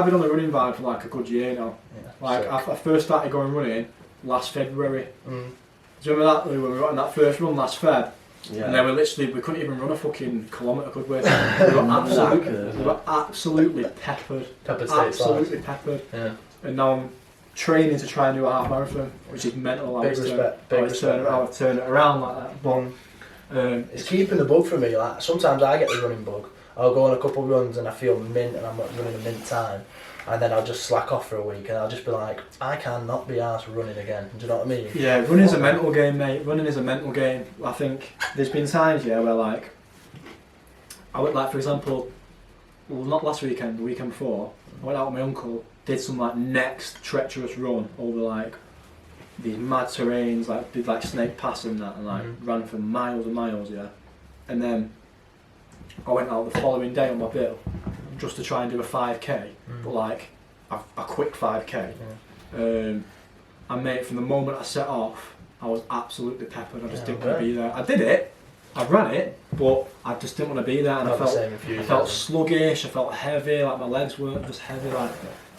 been on the running vibe for like a good year now. Yeah, like I first started going running last February. Do you remember that when we were on that first run last Feb? Yeah. And then we couldn't even run a fucking kilometre, could we? We were absolutely peppered. Absolutely peppered. Yeah. And now I'm training to try and do a half marathon, which is mental. Big respect. I would turn it around like that. But it's keeping the bug for me. Like sometimes I get the running bug. I'll go on a couple of runs and I feel mint and I'm running a mint time, and then I'll just slack off for a week and I'll just be like, I cannot be arsed running again. Do you know what I mean? Yeah, running's a mental game, mate. Running is a mental game. I think there's been times where like I went, like, for example, well, not last weekend, the weekend before, I went out with my uncle, did some like next treacherous run over like these mad terrains, like did like Snake Pass and that, and like ran for miles and miles, and then I went out the following day on my bill just to try and do a 5k, but like a quick 5k. And mate, from the moment I set off, I was absolutely peppered. I just didn't want to be there. I did it, I ran it, but I just didn't want to be there, and I felt sluggish, I felt heavy, like my legs weren't just heavy, like.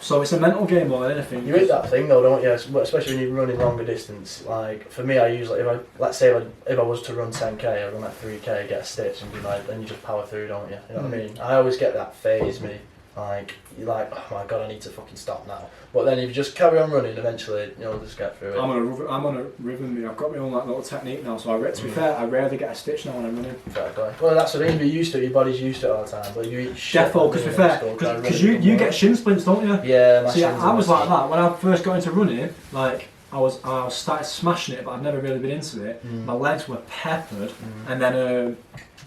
So it's a mental game more than anything. You hit that thing though, don't you? Especially when you're running longer distance. Like for me, I usually if I was to run 10k, I run like 3k, get a stitch, and be like, then you just power through, don't you? You know what I mean? I always get that phase, me. Like you're like, oh my god, I need to fucking stop now. But then if you just carry on running, eventually you'll just get through it. I'm on a rhythm. I've got my own like little technique now. So to be fair, I rarely get a stitch now when I'm running. Fair guy. Well, that's the thing. You're used to it. Your body's used to it all the time. But you eat shit. Defo, because to be fair, because you get shin splints, don't you? Yeah. See, I was like that when I first got into running. Like I started smashing it, but I've never really been into it. My legs were peppered, and then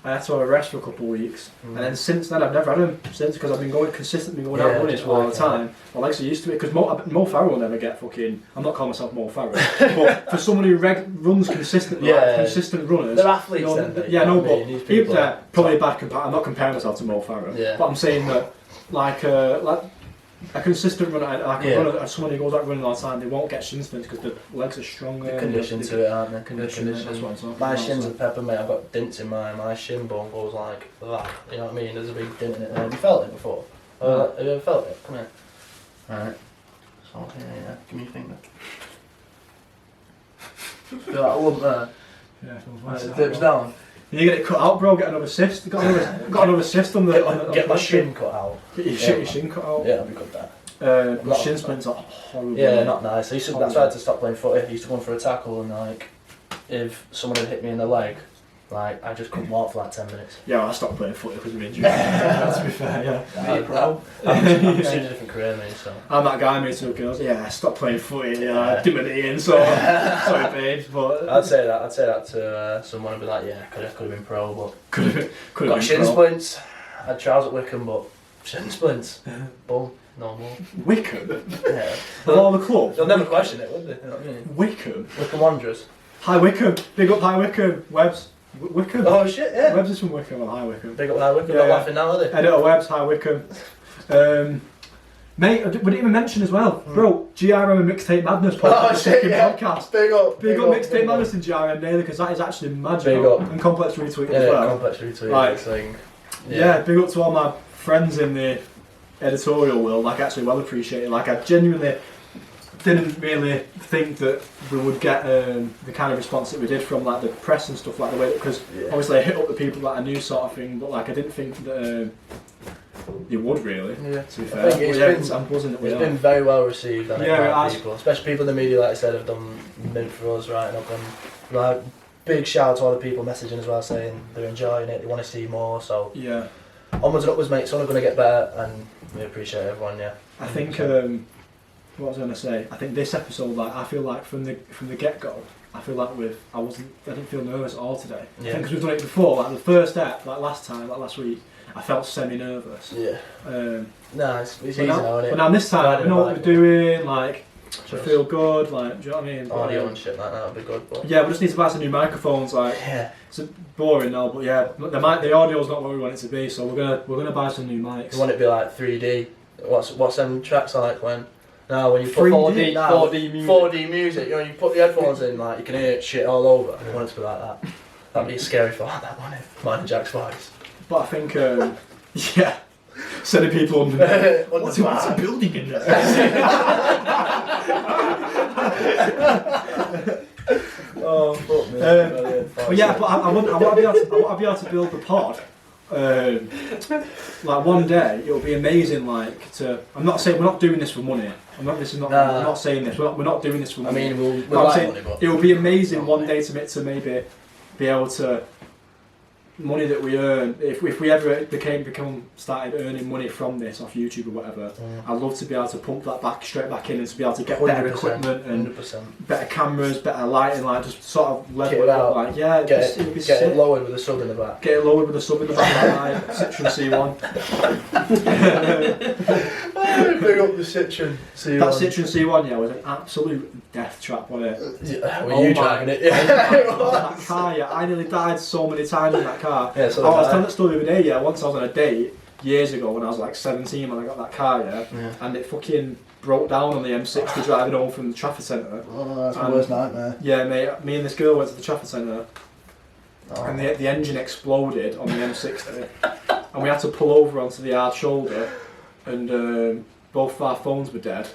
I had to have a rest for a couple of weeks, and then since then I've never had them since because I've been consistently going out running all the time. My legs are used to it because Mo Farah will never get fucking. I'm not calling myself Mo Farah, but for someone who runs consistently, like consistent runners, they're athletes. You know, then, but people probably I'm not comparing myself to Mo Farah, but I'm saying that like a consistent runner, like a runner, someone who goes out running all the time, they won't get shin splints because the legs are stronger. The condition to it, aren't they? Condition. That's what I'm talking my about. shins are pepper, mate. I've got dints in mine. My shin bone goes like that. You know what I mean? There's a big dint in it. Have you felt it before? Have you ever felt it? Come here. Right. So yeah. Give me your finger. Feel that lump there? Yeah. It dips down. You get it cut out, bro. Get another cyst. Got another cyst on the. Get my shin cut out. Get your shin cut out. Yeah, that'd be good. That. Shin splints are horrible. Yeah, not nice. That's why I had to stop playing footy. I used to go in for a tackle and like, if someone had hit me in the leg, like I just couldn't walk for like 10 minutes. Yeah, well, I stopped playing footy because of injury. To be fair, yeah. I'm pursuing a different career, mate. So. I'm that guy, mate, who goes, I stopped playing footy. Did my knee in, so sorry, babes. But I'd say that to someone and be like, could have been pro, but could have got been shin pro. splints. I had trials at Wickham, but shin splints. Boom. No more. Wickham? Yeah. Of all the clubs? They'll never question it, would they? You know what I mean? Wickham? Wickham Wanderers. Hi Wickham. Big up Hi Wickham. Webbs. Wickham? Oh shit, yeah. Webbs is from Wickham and Hi Wickham. Big up High Wickham. Not laughing now, are they? Editor Webbs, Hi Wickham. Mate, we didn't even mention as well, bro, GRM and Mixtape Madness podcast. Big up Mixtape Madness and GRM daily because that is actually magic. Big up. And Complex retweet as well. Complex retweet. Like, thing. Yeah, big up to all my friends in the editorial world, like actually well appreciated. Like I genuinely didn't really think that we would get the kind of response that we did from like the press and stuff like the way because obviously I hit up the people that I knew sort of thing, but like I didn't think that you would really. Yeah. To be fair, I'm buzzing that it's been very well received. By people, especially people in the media, like I said, have done mint for us, writing up and like big shout out to all the people messaging as well, saying they're enjoying it, they want to see more. So yeah, onwards and upwards, mate. It's only going to get better, and we appreciate everyone. Yeah. I think what was I going to say? I think this episode, like I feel like from the get go, I feel like I didn't feel nervous at all today. I think because we've done it before, like the first step, like last week, I felt semi-nervous. Yeah. It's easy now, isn't it? But now this time, we know what we're doing, like, I feel good, like, do you know what I mean? Audio and shit like that would be good, but... Yeah, we just need to buy some new microphones, like, it's boring now, but yeah, the audio's not what we want it to be, so we're gonna buy some new mics. We want it to be like 3D. What's them tracks like when you put 4D music, you know, you put the headphones in, like, you can hear shit all over. I want it to be like that. That'd be scary for that, wouldn't it? Mine and Jack's voice. But I think, sending people under what's a building in there? Oh, fuck me. But yeah, but I want to be able to build the pod. Like one day, it'll be amazing. Like I'm not saying we're not doing this for money. I'm not saying this. We're not doing this for money. I mean, we'll like money, but it will be amazing one day to maybe be able to. Money that we earn, if we ever started earning money from this off YouTube or whatever, I'd love to be able to pump that straight back in and to be able to get better equipment and 100%. better cameras, better lighting, like just sort of level it out. Like get it lowered with a sub in the back. Get it lowered with a sub in the back, like Citroen C1. Big up the Citroen C1. That Citroen C1, was an absolute death trap, wasn't it? Were you driving it? That car, I nearly died so many times in that car. Yeah, so I was telling that story the other day, once I was on a date years ago when I was like 17 when I got that car, and it fucking broke down on the M60 driving home from the Trafford Centre. Oh, that's my worst nightmare. Yeah, mate, me and this girl went to the Trafford Centre and the engine exploded on the M60 and we had to pull over onto the hard shoulder and both our phones were dead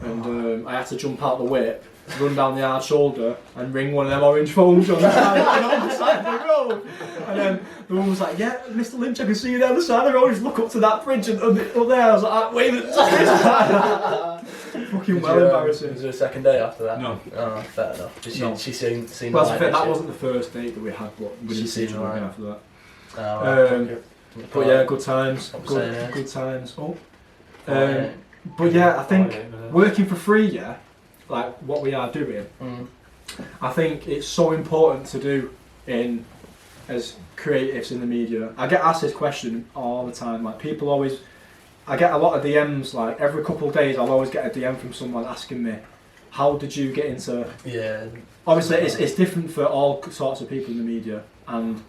and I had to jump out the whip, run down the hard shoulder and ring one of them orange phones on the side of the road. And then the woman was like, yeah, Mr. Lynch, I can see you down the side of the road, just look up to that bridge and up there. I was like, wait a minute. Fucking embarrassing. Was there a second date after that? No. Oh, fair enough. She seen well, that wasn't the first date that we had, but we didn't see each other again after that. But yeah, good times. Good times. But yeah, I think working for free, like what we are doing, Mm. I think it's so important to do in as creatives in the media. I get asked this question all the time. Like people always, I get a lot of DMs. Like every couple of days, I'll always get a DM from someone asking me, "How did you get into?" Yeah. Obviously, it's different for all sorts of people in the media, and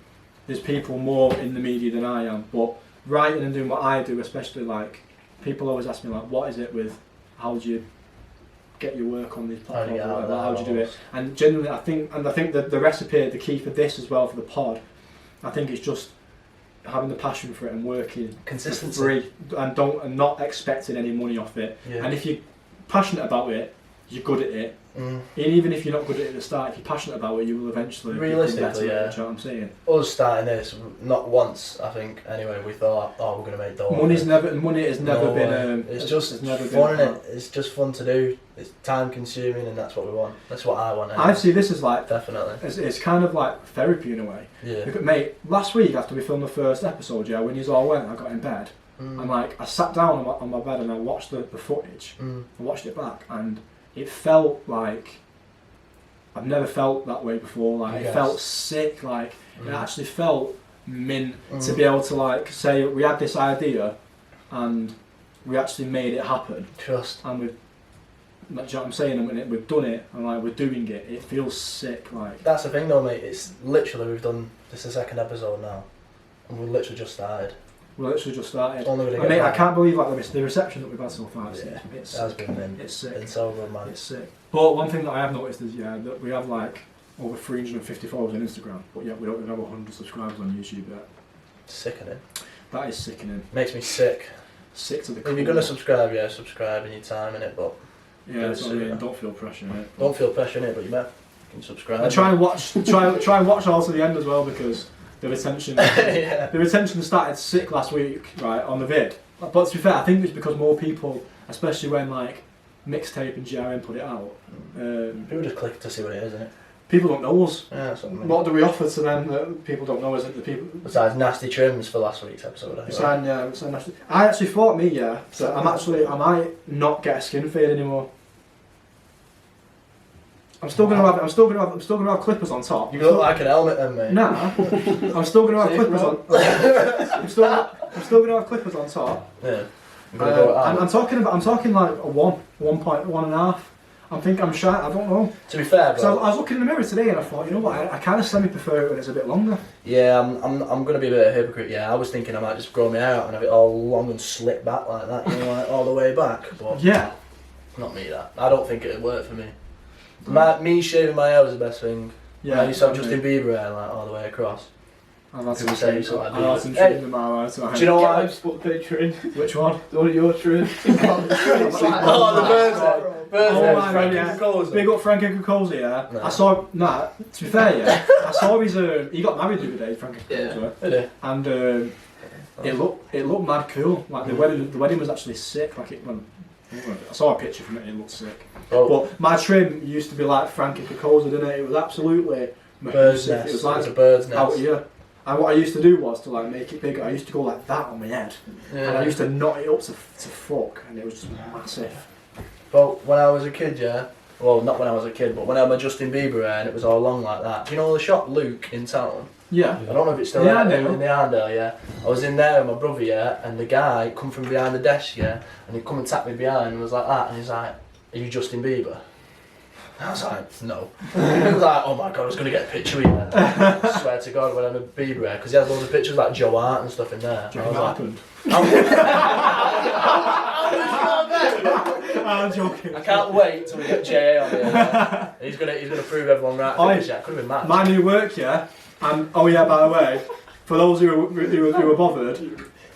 there's people more in the media than I am. But writing and doing what I do, especially like people always ask me like, "What is it with? How do you get your work on these How do you platforms? get out of How that do you do it?" And genuinely, I think that the recipe, the key for this as well for the pod, I think it's just having the passion for it and working Consistency. for free and not expecting any money off it. Yeah. And if you're passionate about it, you're good at it. Mm. And even if you're not good at it at the start, if you're passionate about it, you will eventually Realistically, become better at it, yeah. do you know what I'm saying? Us starting this, not once, I think, anyway, we thought, oh, we're going to make dough. Money has never No been. way. It's just fun, innit? It's just fun to do. It's time consuming, and that's what we want. That's what I want. I see this as like Definitely. it's kind of like therapy in a way. Yeah. Because, mate, last week after we filmed the first episode, yeah, when you all went, I got in bed Mm. and like I sat down on my bed and I watched the footage. Mm. I watched it back and it felt like I've never felt that way before. Like Yes. it felt sick. Like it Mm. actually felt mint to Mm. be able to like say we had this idea and we actually made it happen. Trust. And we've, like, do you know what I'm saying? And we've done it and like we're doing it. It feels sick. Like That's the thing though, mate. It's literally, we've done, this is the second episode now. And we literally just started. we literally just started. It's only going to I get mean, I better. can't believe like the reception that we've had so far. It's, Yeah, it's it has sick. been mint. It's sick. It's so good, man. It's sick. But one thing that I have noticed is that we have like over 350 followers on Instagram, but yet we don't even have 100 subscribers on YouTube yet. Sickening. That is sickening. Makes me sick. Sick to the If core. you're going to subscribe, yeah, subscribe in your time, innit? But Yeah, that's what I mean. Yeah. Don't feel pressure in it. don't feel pressure in it, but you better fucking subscribe. And try and watch all to the end as well because the retention Yeah. the retention started sick last week, right, on the vid. But to be fair, I think it's because more people, especially when like Mixtape and GRM put it out, People just click to see what it is, innit? people don't know us. Yeah, that's what I mean. What do we offer to them that people don't know? Is it the people? Besides nasty trims for last week's episode, anyway. I actually thought so I might not get a skin fade anymore. I'm still gonna have clippers on top. You look like an helmet then, mate. Nah, I'm still gonna have clippers on. I'm still gonna have clippers on top. Yeah. I'm gonna go out. I'm talking like a 1.1.5. I'm thinking I'm shy. I don't know. To be fair, So bro. I was looking in the mirror today and I thought, you know what? I kind of semi-prefer it when it's a bit longer. Yeah, I'm gonna be a bit of a hypocrite. Yeah, I was thinking I might just grow my hair out and have it all long and slick back like that, you know, like all the way back. But Yeah. not me. That I don't think it'd work for me. Me shaving my hair was the best thing. Yeah. I used to have Justin Bieber hair like all the way across. I've had People some say so, like, I've had some hey, trees in my life. Do you know Get what? Lives put a picture in. Which one? One of your trims. Oh, the bird's head. Bird's Oh head. my God, yeah. Cozy. Big up Frank Cozy, yeah. No. I saw. Nah, to be fair, yeah. I saw his. He got married the other day, Frank Cozy, Did it? and it looked mad cool. Like the wedding was actually sick. Like it. I saw a picture from it. It looked sick. Oh, But my trim used to be like Frankie Cozy, didn't it? It was absolutely bird's massive. nest. It was like a bird's out nest. here. And what I used to do was to like make it bigger. I used to go like that on my head, and I used to knot it up to fuck, and it was just massive. But when I was a kid, yeah. Well, not when I was a kid, but when I had my Justin Bieber hair and it was all long like that. Do you know the shop Luke in town? Yeah. I don't know if it's still Yeah, there I know. in the Arndale, yeah. I was in there with my brother, yeah, and the guy come from behind the desk, yeah, and he come and tapped me behind and was like that, and he's like, "Are you Justin Bieber?" I was like, "No." He was like, "Oh my god, I was gonna get a picture with you." Then. I swear to God, when I had a Bieber hair, because he has loads of pictures like Joe Hart and stuff in there. Do you I reckon was that like, happened? I'm joking. I can't wait till we get JA on here. Yeah. He's gonna prove everyone right. Oi, Yeah, could have been mad. My new work, yeah. And oh yeah, by the way, for those who were bothered,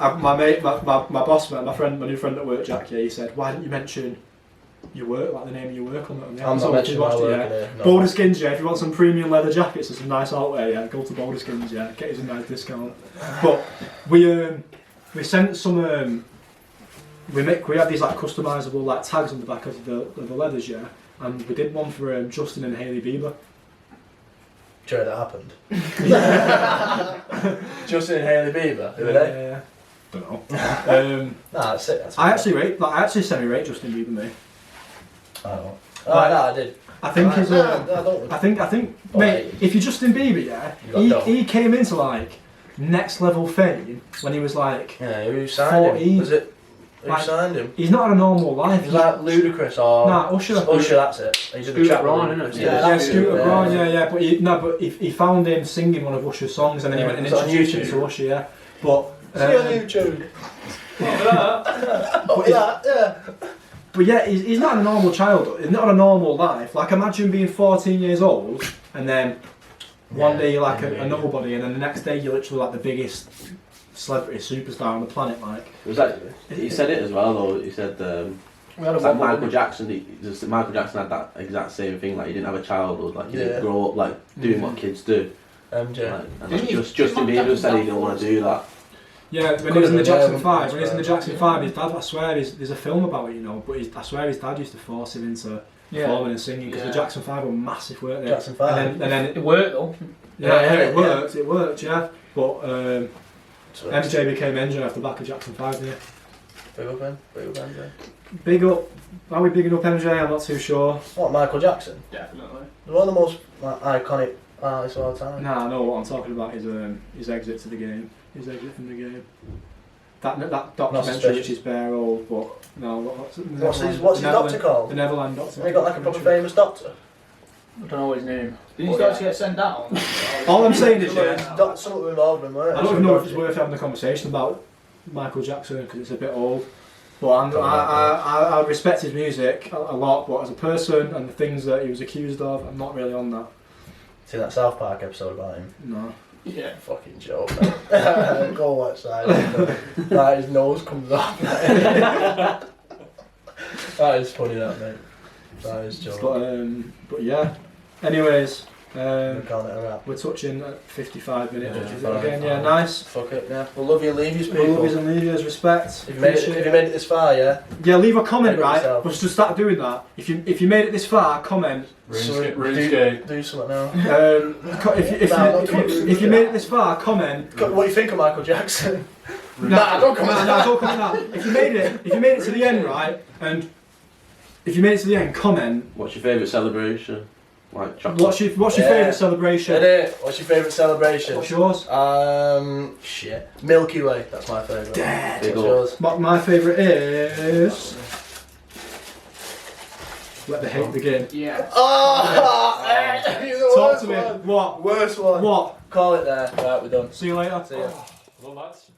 my mate, my boss man, my new friend at work, Jack, yeah, he said, "Why didn't you mention your work, like the name of your work on the I'm not mentioning my work in here. No. Boulder Skins, yeah. If you want some premium leather jackets and some nice outerwear, yeah, go to Boulder Skins, yeah. Get us a nice discount. But we sent some we had these like customisable like tags on the back of the leathers, yeah. And we did one for Justin and Hailey Bieber. Sure, that happened. Justin and Hailey Bieber, who are they? Yeah. Don't know. Nah, that's it. That's I actually semi-rate Justin Bieber, mate. I don't. Oh, no, I did. I think he's. I don't. I think, Oh, mate. If you're Justin Bieber, yeah, You got he came into like next level fame when he was like. Yeah, who signed 14. him? Was it? Who Like, signed him? He's not had a normal life. Was that Ludacris or? Nah, Usher. Usher, that's it. He did the Scooter chat Braun, with innit? Ludacris. Yeah, that's Scooter it, Braun, yeah. But he found him singing one of Usher's songs, and then he Yeah, went and was it on introduced him YouTube? to Usher, yeah. But See on YouTube. Oh, yeah. but yeah, he's not a normal childhood. He's not a normal life. Like imagine being 14 years old, and then one day you're like a nobody, and then the next day you're literally like the biggest celebrity superstar on the planet. Like It was like he said it as well though. He said We had a it's like wobble, Michael Jackson. Michael Jackson had that exact same thing. Like he didn't have a childhood. Like he Yeah. didn't grow up like doing what kids do. MJ. Like, and Didn't he- Justin Bieber said he didn't want to do that. yeah, when he was in the Jackson Yeah, 5, when he was in the Jackson 5, his dad. I swear, there's a film about it, you know. But I swear his dad used to force him into performing and singing because the Jackson 5 were massive, weren't they? Jackson 5. And then It worked though. it worked. It worked, yeah. But MJ became MJ off the back of Jackson 5, didn't he? Big up him. Big up MJ. Big up. Are we bigging up MJ? I'm not too sure. What, Michael Jackson? Definitely. One of the most iconic artists of all time. Nah, no. What I'm talking about is his exit to the game. His exit from the game. That documentary, suspicious. which is bare old, but no. What's his doctor called? The Neverland doctor. Have you got like a proper famous doctor? I don't know his name. Did he Oh, start yeah. to get sent down? All I'm saying is, yeah, Something involved in it. I don't even know if it's worth having a conversation about Michael Jackson because it's a bit old. But I respect his music a lot, but as a person and the things that he was accused of, I'm not really on that. See that South Park episode about him? No. Yeah. Fucking joke. Go watch that. Like his nose comes off. That is funny, that mate. That is joke. But yeah. Anyways, We're calling it a wrap. we're touching at 55 minutes, Yeah, which is fine, again, yeah, fine. nice. Fuck it, yeah. We'll love you and leave you, We'll love people. yous and leave yous, respect. If you made it this far, yeah. Yeah, leave a comment, Edit right? yourself. But just start doing that. If you made it this far, comment. RuneScape. Do something now. If you made it this far, comment. What do you think of Michael Jackson? Nah, don't comment. Nah, don't comment that. If you made it to the end, right, and if you made it to the end, comment. What's your favourite celebration? Like chocolate. What's your Yeah. favourite celebration? Edit. What's your favourite celebration? What's yours? Shit. Milky Way. That's my favourite. Big What's up. yours? My favourite is. Let the hate begin. Yeah. Oh! You're the Talk worst to me. one. What? Worst one. What? Call it there. Right, we're done. See you later. See ya. Well, that's